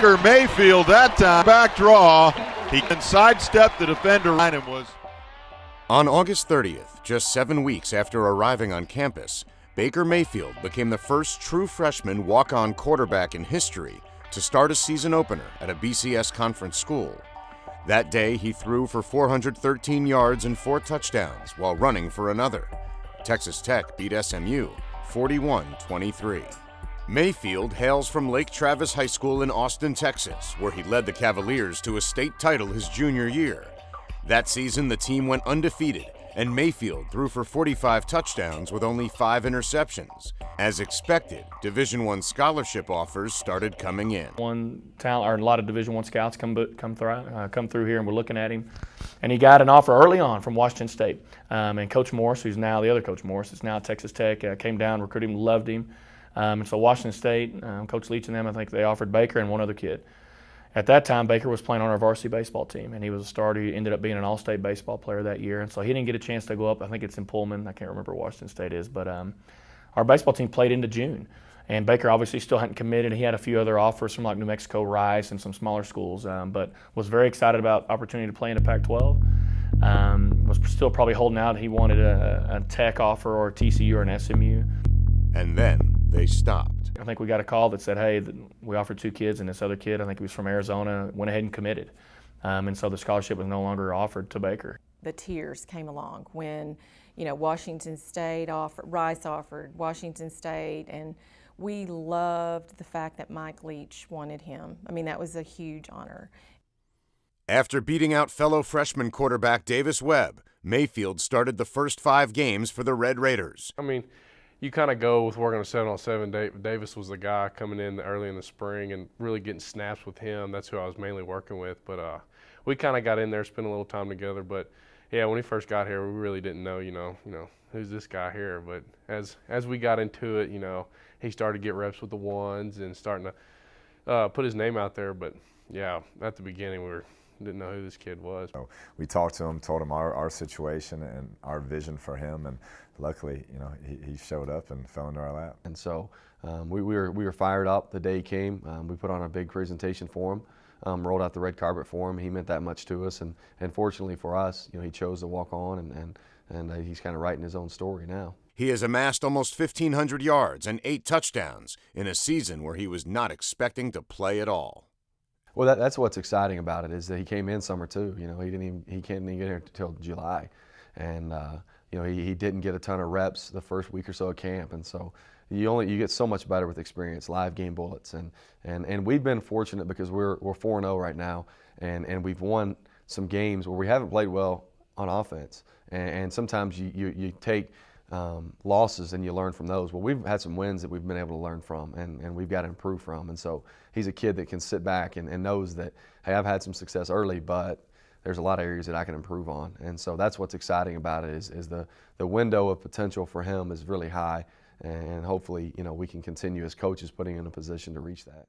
Baker Mayfield that time. Back draw. He can sidestep the defender. On August 30th, just 7 weeks after arriving on campus, Baker Mayfield became the first true freshman walk-on quarterback in history to start a season opener at a BCS conference school. That day, he threw for 413 yards and 4 touchdowns while running for another. Texas Tech beat SMU 41-23. Mayfield hails from Lake Travis High School in Austin, Texas, where he led the Cavaliers to a state title his junior year. That season, the team went undefeated, and Mayfield threw for 45 touchdowns with only 5 interceptions. As expected, Division I scholarship offers started coming in. A lot of Division I scouts come through here, and we're looking at him. And he got an offer early on from Washington State. And Coach Morris, who's now the other Coach Morris, is now at Texas Tech, came down, recruited him, loved him. And so Washington State, Coach Leach and them, I think they offered Baker and one other kid. At that time, Baker was playing on our varsity baseball team, and he was a starter. He ended up being an all-state baseball player that year, and so he didn't get a chance to go up. I think it's in Pullman. I can't remember where Washington State is, but our baseball team played into June, and Baker obviously still hadn't committed. He had a few other offers from like New Mexico, Rice, and some smaller schools, but was very excited about opportunity to play in the Pac-12. Was still probably holding out. He wanted a Tech offer or a TCU or an SMU. And then they stopped. I think we got a call that said, hey, we offered 2 kids, and this other kid, I think he was from Arizona, went ahead and committed. And so the scholarship was no longer offered to Baker. The tears came along when, Washington State offered, Rice offered, Washington State, and we loved the fact that Mike Leach wanted him. I mean, that was a huge honor. After beating out fellow freshman quarterback Davis Webb, Mayfield started the first 5 games for the Red Raiders. I mean, you kind of go with working on 7-on-7. Davis was the guy coming in early in the spring and really getting snaps with him. That's who I was mainly working with. But we kind of got in there, spent a little time together. But yeah, when he first got here, we really didn't know, who's this guy here. But as we got into it, he started to get reps with the ones and starting to put his name out there. But yeah, at the beginning, we didn't know who this kid was. We talked to him, told him our situation and our vision for him, and luckily, he showed up and fell into our lap. And so we were fired up the day he came. We put on a big presentation for him, rolled out the red carpet for him. He meant that much to us, and fortunately for us, he chose to walk on, and he's kind of writing his own story now. He has amassed almost 1,500 yards and 8 touchdowns in a season where he was not expecting to play at all. Well, that's what's exciting about it, is that he came in summer too. He can't even get here until July, and he didn't get a ton of reps the first week or so of camp, and so you get so much better with experience, live game bullets, and we've been fortunate because we're 4-0 right now, and we've won some games where we haven't played well on offense, and sometimes you take losses and you learn from those. Well, we've had some wins that we've been able to learn from, and we've got to improve from. And so he's a kid that can sit back and knows that, hey, I've had some success early, but there's a lot of areas that I can improve on. And so that's what's exciting about it, is the window of potential for him is really high, and hopefully we can continue as coaches putting him in a position to reach that.